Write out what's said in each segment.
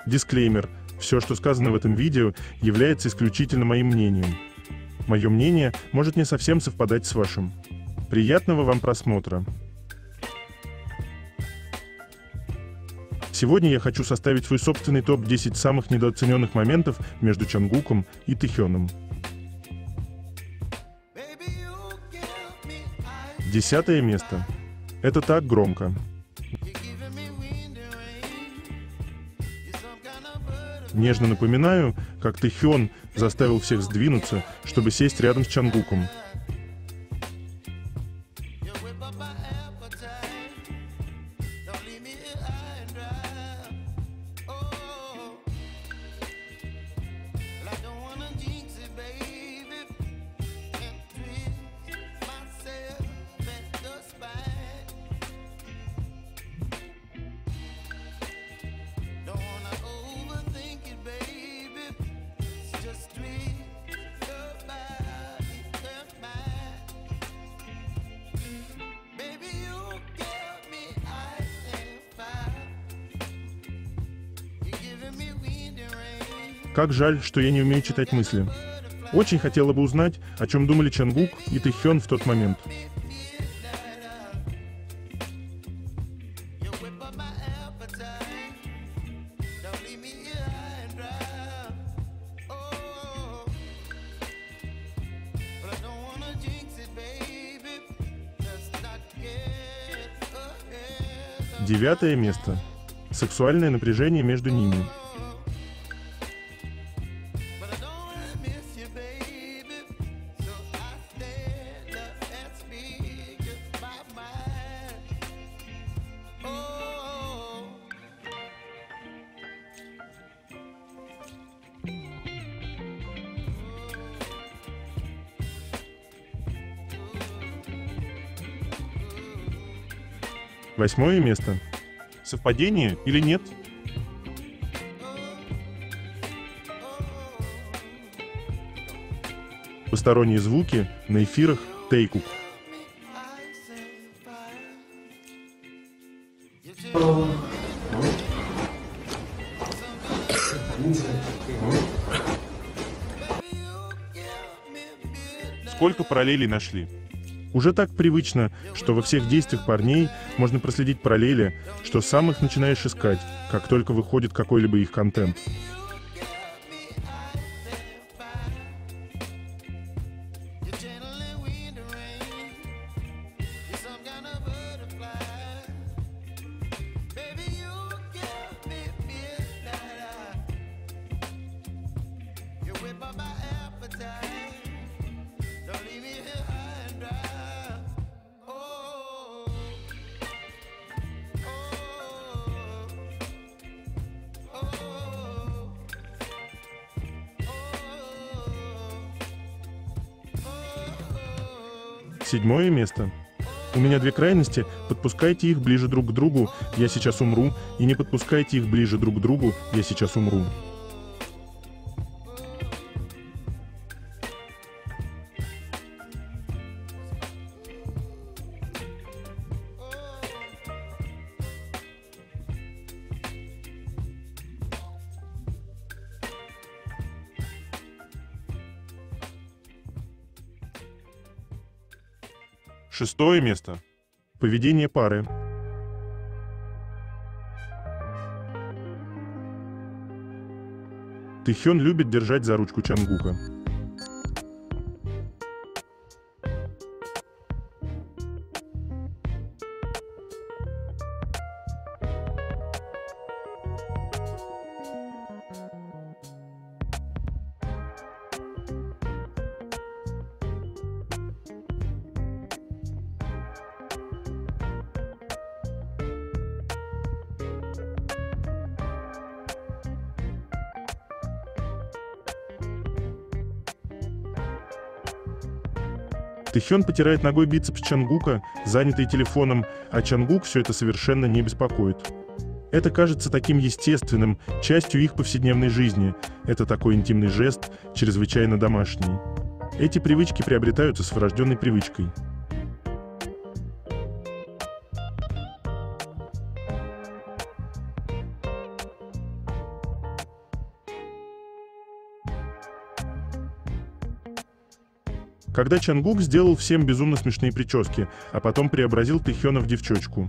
Дисклеймер. Все, что сказано в этом видео, является исключительно моим мнением. Мое мнение может не совсем совпадать с вашим. Приятного вам просмотра. Сегодня я хочу составить свой собственный топ-10 самых недооцененных моментов между Чонгуком и Тэхёном. 10 место. Это так громко. Нежно напоминаю, как Тэхён заставил всех сдвинуться, чтобы сесть рядом с Чонгуком. Как жаль, что я не умею читать мысли. Очень хотела бы узнать, о чем думали Чонгук и Тэхён в тот момент. Девятое место. Сексуальное напряжение между ними. Восьмое место. Совпадение или нет? Посторонние звуки на эфирах Тэйкук. Сколько параллелей нашли? Уже так привычно, что во всех действиях парней можно проследить параллели, что сам их начинаешь искать, как только выходит какой-либо их контент. Седьмое место. У меня две крайности, подпускайте их ближе друг к другу, я сейчас умру, и не подпускайте их ближе друг к другу, я сейчас умру. Шестое место. Поведение пары. Тэхён любит держать за ручку Чонгука. Тэхён потирает ногой бицепс Чонгука, занятый телефоном, а Чонгук все это совершенно не беспокоит. Это кажется таким естественным, частью их повседневной жизни. Это такой интимный жест, чрезвычайно домашний. Эти привычки приобретаются с врожденной привычкой. Когда Чангук сделал всем безумно смешные прически, а потом преобразил Тэхёна в девчонку.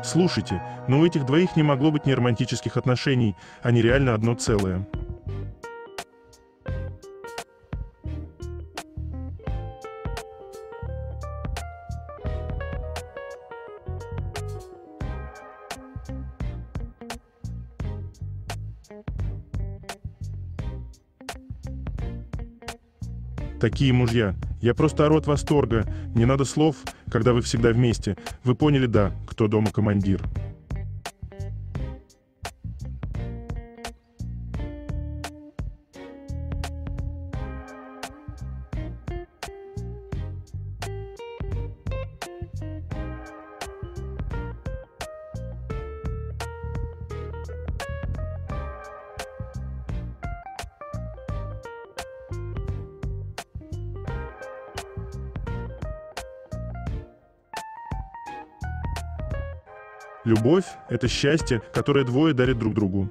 Слушайте, но у этих двоих не могло быть ни романтических отношений, они реально одно целое. Такие мужья. Я просто ору от восторга. Не надо слов, когда вы всегда вместе. Вы поняли, да, кто дома командир. Любовь – это счастье, которое двое дарят друг другу.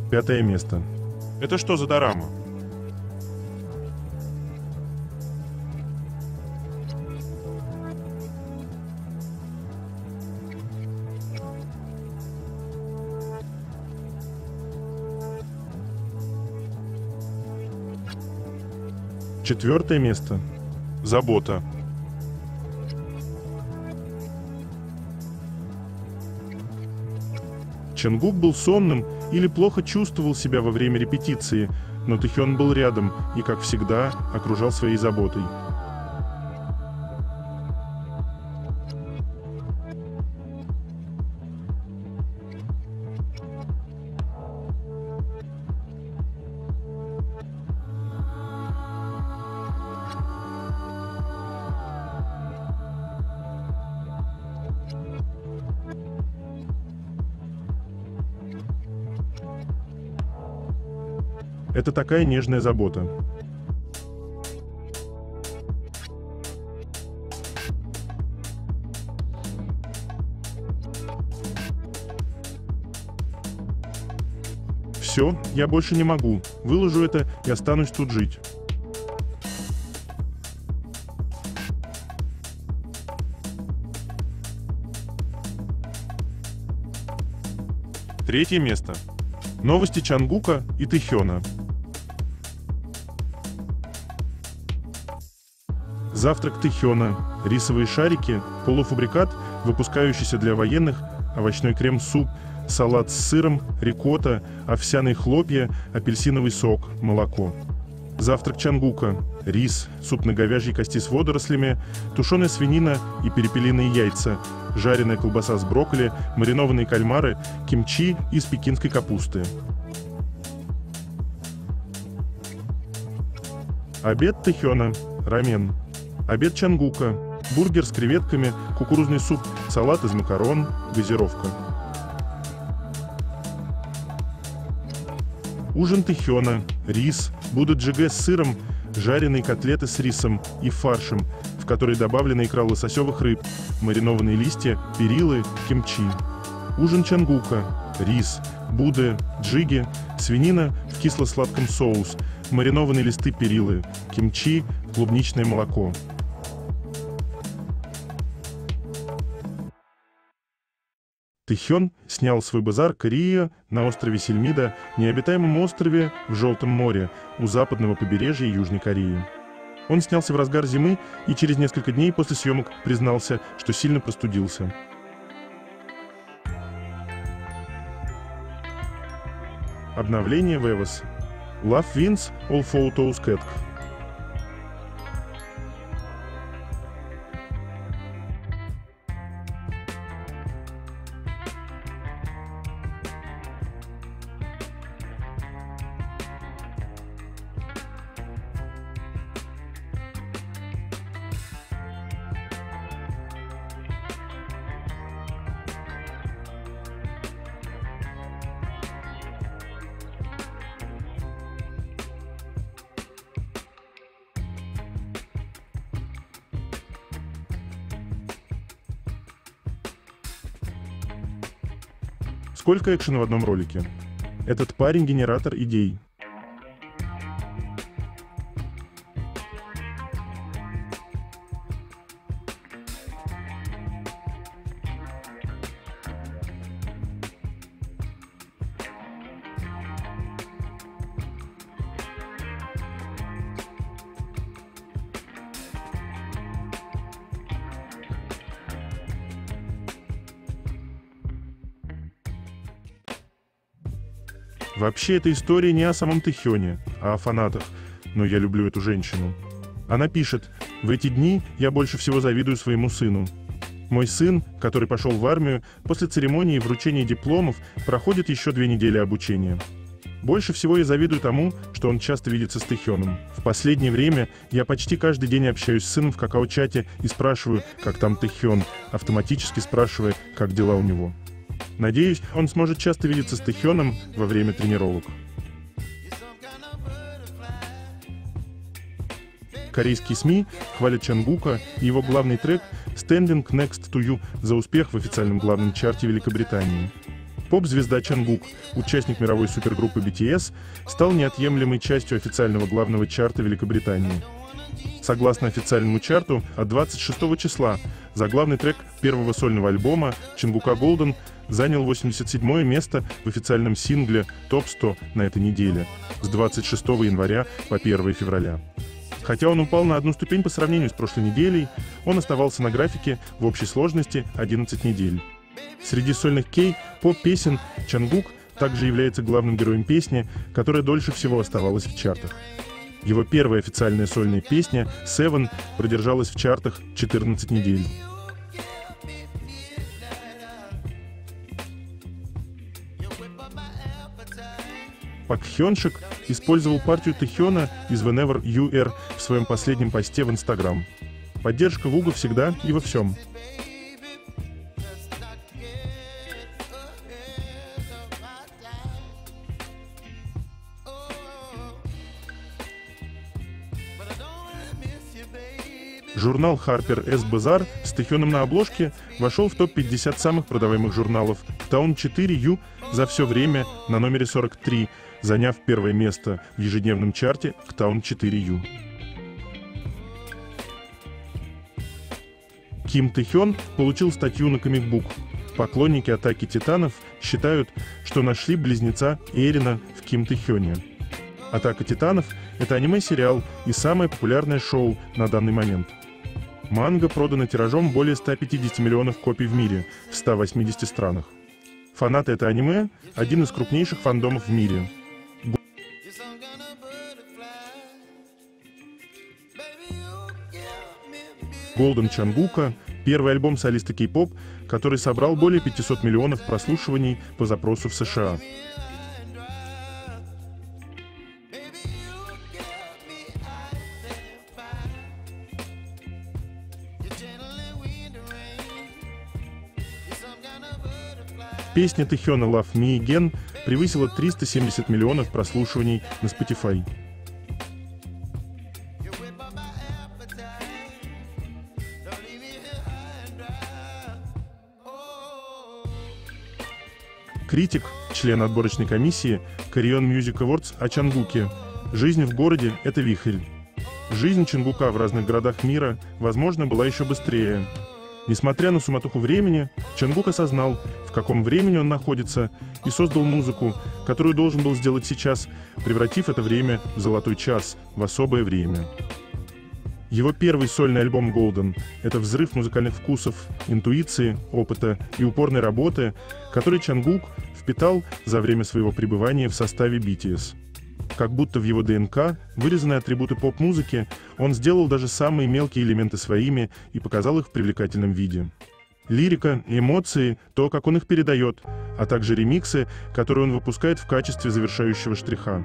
Пятое место. Это что за дорама? Четвертое место. Забота. Чангук был сонным или плохо чувствовал себя во время репетиции, но Тэхён был рядом и, как всегда, окружал своей заботой. Это такая нежная забота. Все, я больше не могу. Выложу это и останусь тут жить. Третье место. Новости Чангука и Тэхёна. Завтрак Тэхёна, рисовые шарики, полуфабрикат, выпускающийся для военных, овощной крем-суп, салат с сыром, рикотта, овсяные хлопья, апельсиновый сок, молоко. Завтрак Чангука, рис, суп на говяжьей кости с водорослями, тушеная свинина и перепелиные яйца, жареная колбаса с брокколи, маринованные кальмары, кимчи из пекинской капусты. Обед Тэхёна, рамен. Обед Чангука, бургер с креветками, кукурузный суп, салат из макарон, газировка. Ужин Тэхёна, рис, будаджигэ с сыром, жареные котлеты с рисом и фаршем, в который добавлена икра лососевых рыб, маринованные листья, перилы, кимчи. Ужин Чангука, рис, будэ, джиги, свинина в кисло-сладком соус, маринованные листы перилы, кимчи, клубничное молоко. Тэхён снял свой базар Корея на острове Сильмида, необитаемом острове в Желтом море, у западного побережья Южной Кореи. Он снялся в разгар зимы и через несколько дней после съемок признался, что сильно простудился. Обновление Вевос. Love wins all photos cat. Сколько экшена в одном ролике? Этот парень — генератор идей. Вообще, эта история не о самом Тэхёне, а о фанатах. Но я люблю эту женщину. Она пишет: «В эти дни я больше всего завидую своему сыну. Мой сын, который пошел в армию, после церемонии вручения дипломов проходит еще 2 недели обучения. Больше всего я завидую тому, что он часто видится с Тэхёном. В последнее время я почти каждый день общаюсь с сыном в какао-чате и спрашиваю, как там Тэхён, автоматически спрашивая, как дела у него. Надеюсь, он сможет часто видеться с Тэхёном во время тренировок». Корейские СМИ хвалят Чангука и его главный трек «Standing Next to You» за успех в официальном главном чарте Великобритании. Поп-звезда Чангук, участник мировой супергруппы BTS, стал неотъемлемой частью официального главного чарта Великобритании. Согласно официальному чарту, от 26 числа за главный трек первого сольного альбома Чангука Golden занял 87-е место в официальном сингле ТОП-100 на этой неделе, с 26 января по 1 февраля. Хотя он упал на одну ступень по сравнению с прошлой неделей, он оставался на графике в общей сложности 11 недель. Среди сольных кей-поп-песен Чангук также является главным героем песни, которая дольше всего оставалась в чартах. Его первая официальная сольная песня «Seven» продержалась в чартах 14 недель. Пак Хёншик использовал партию Тэхёна из Whenever You Are в своем последнем посте в Instagram. Поддержка Вуга всегда и во всем. Журнал Harper's Bazaar с Тэхёном на обложке вошел в топ-50 самых продаваемых журналов Town 4U за все время на номере 43, заняв первое место в ежедневном чарте Town 4U. Ким Тэхён получил статью на Comic Book. Поклонники «Атаки Титанов» считают, что нашли близнеца Эрина в Ким Тэхёне. «Атака Титанов» — это аниме-сериал и самое популярное шоу на данный момент. Манга продана тиражом более 150 миллионов копий в мире, в 180 странах. Фанаты это аниме – один из крупнейших фандомов в мире. Golden Чангука – первый альбом солиста кей-поп, который собрал более 500 миллионов прослушиваний по запросу в США. Песня Тэхёна «Love Me Again» превысила 370 миллионов прослушиваний на Spotify. Критик, член отборочной комиссии Korean Music Awards о Чангуке. «Жизнь в городе – это вихрь». Жизнь Чангука в разных городах мира, возможно, была еще быстрее. Несмотря на суматоху времени, Чангук осознал, в каком времени он находится, и создал музыку, которую должен был сделать сейчас, превратив это время в золотой час, в особое время. Его первый сольный альбом «Golden» — это взрыв музыкальных вкусов, интуиции, опыта и упорной работы, который Чангук впитал за время своего пребывания в составе BTS. Как будто в его ДНК вырезаны атрибуты поп-музыки, он сделал даже самые мелкие элементы своими и показал их в привлекательном виде. Лирика, эмоции, то, как он их передает, а также ремиксы, которые он выпускает в качестве завершающего штриха.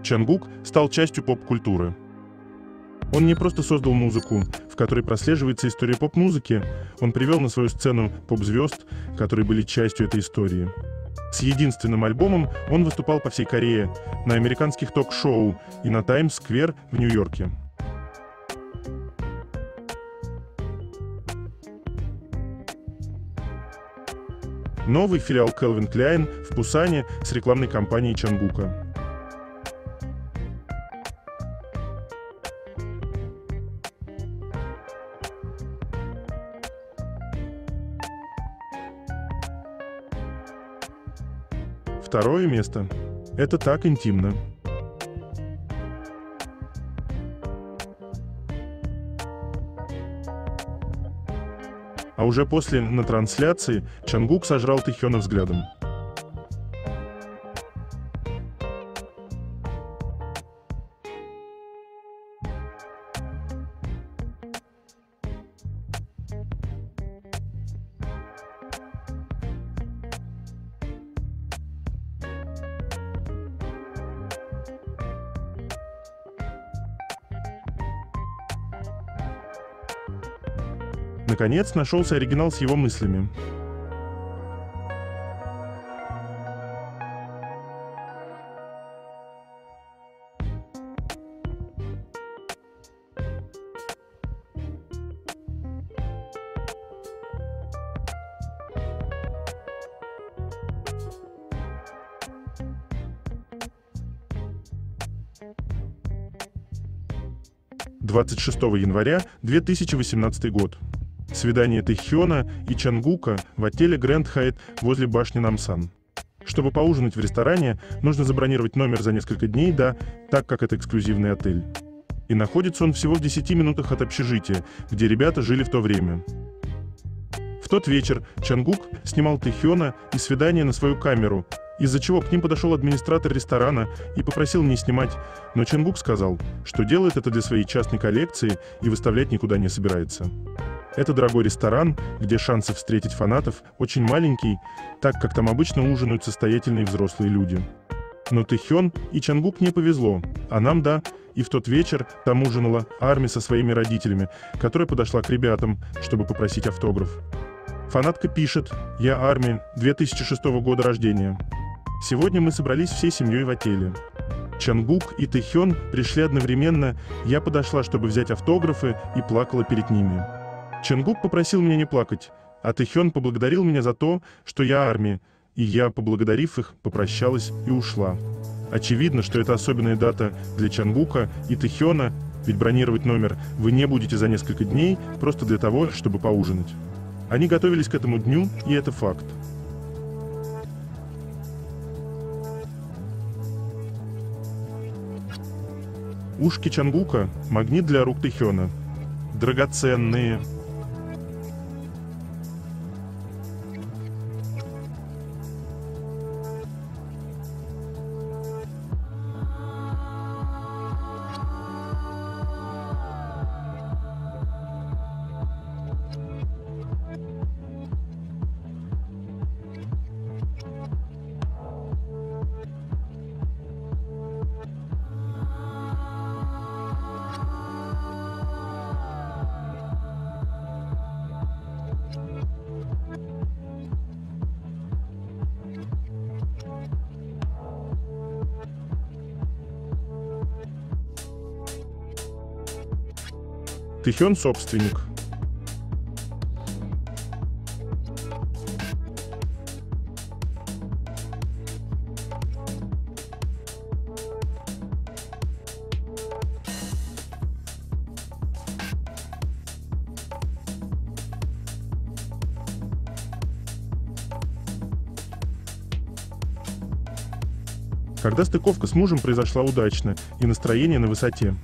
Чангук стал частью поп-культуры. Он не просто создал музыку, в которой прослеживается история поп-музыки, он привел на свою сцену поп-звезд, которые были частью этой истории. С единственным альбомом он выступал по всей Корее, на американских ток-шоу и на Таймс-сквер в Нью-Йорке. Новый филиал Calvin Klein в Пусане с рекламной кампанией Чангука. Второе место. Это так интимно. А уже после на трансляции Чангук сожрал Тэхёна взглядом. Наконец нашелся оригинал с его мыслями. «26 января 2018 год. Свидание Тэхёна и Чангука в отеле Grand Hyatt возле башни Намсан. Чтобы поужинать в ресторане, нужно забронировать номер за несколько дней, так как это эксклюзивный отель. И находится он всего в 10 минутах от общежития, где ребята жили в то время. В тот вечер Чангук снимал Тэхёна и свидание на свою камеру, из-за чего к ним подошел администратор ресторана и попросил не снимать, но Чангук сказал, что делает это для своей частной коллекции и выставлять никуда не собирается. Это дорогой ресторан, где шансы встретить фанатов очень маленький, так как там обычно ужинают состоятельные взрослые люди. Но Тэхён и Чангук не повезло, а нам и в тот вечер там ужинала Арми со своими родителями, которая подошла к ребятам, чтобы попросить автограф. Фанатка пишет: «Я Арми, 2006 года рождения. Сегодня мы собрались всей семьей в отеле. Чангук и Тэхён пришли одновременно, я подошла, чтобы взять автографы, и плакала перед ними. Чангук попросил меня не плакать, а Тэхён поблагодарил меня за то, что я Арми, и я, поблагодарив их, попрощалась и ушла. Очевидно, что это особенная дата для Чангука и Тэхёна, ведь бронировать номер вы не будете за несколько дней, просто для того, чтобы поужинать. Они готовились к этому дню, и это факт. Ушки Чангука – магнит для рук Тэхёна. Драгоценные. Тэхён собственник. Когда стыковка с мужем произошла удачно и настроение на высоте.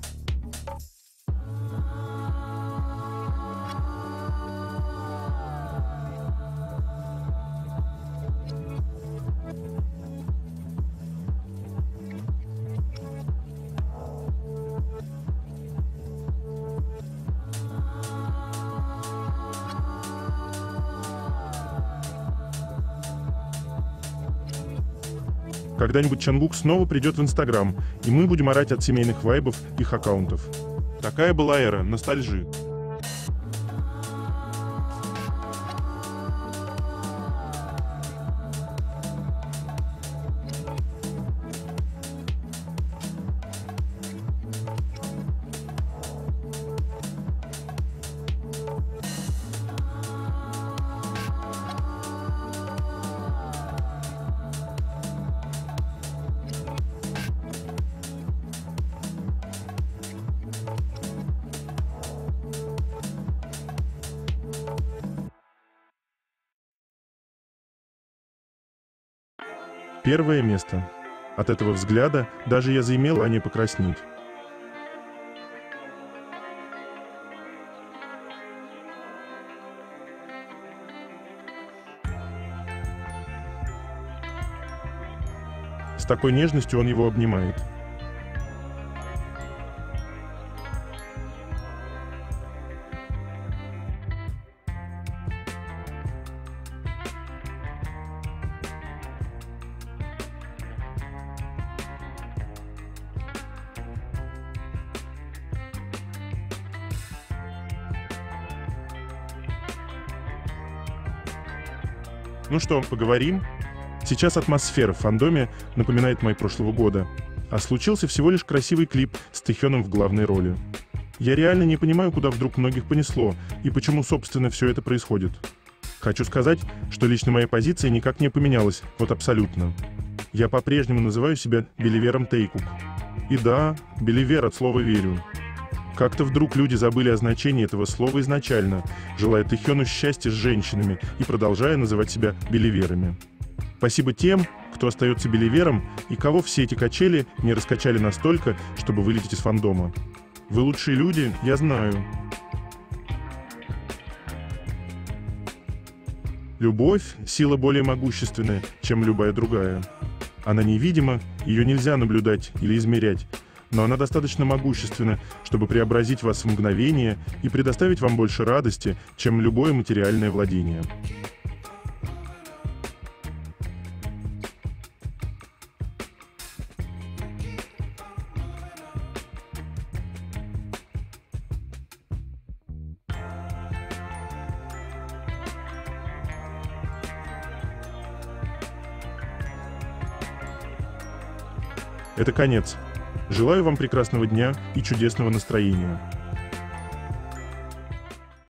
Когда-нибудь Чангук снова придет в Инстаграм, и мы будем орать от семейных вайбов их аккаунтов. Такая была эра ностальжи. Первое место. От этого взгляда даже я заимел желание покраснеть. С такой нежностью он его обнимает. Ну что, поговорим? Сейчас атмосфера в фандоме напоминает май прошлого года, а случился всего лишь красивый клип с Тэхёном в главной роли. Я реально не понимаю, куда вдруг многих понесло, и почему, собственно, все это происходит. Хочу сказать, что лично моя позиция никак не поменялась, вот абсолютно. Я по-прежнему называю себя Беливером Тэйкук. И да, Беливер от слова «верю». Как-то вдруг люди забыли о значении этого слова изначально, желая Тэхёну счастья с женщинами и продолжая называть себя Беливерами. Спасибо тем, кто остается Беливером и кого все эти качели не раскачали настолько, чтобы вылететь из фандома. Вы лучшие люди, я знаю. Любовь – сила более могущественная, чем любая другая. Она невидима, ее нельзя наблюдать или измерять, но она достаточно могущественна, чтобы преобразить вас в мгновение и предоставить вам больше радости, чем любое материальное владение. Это конец. Желаю вам прекрасного дня и чудесного настроения.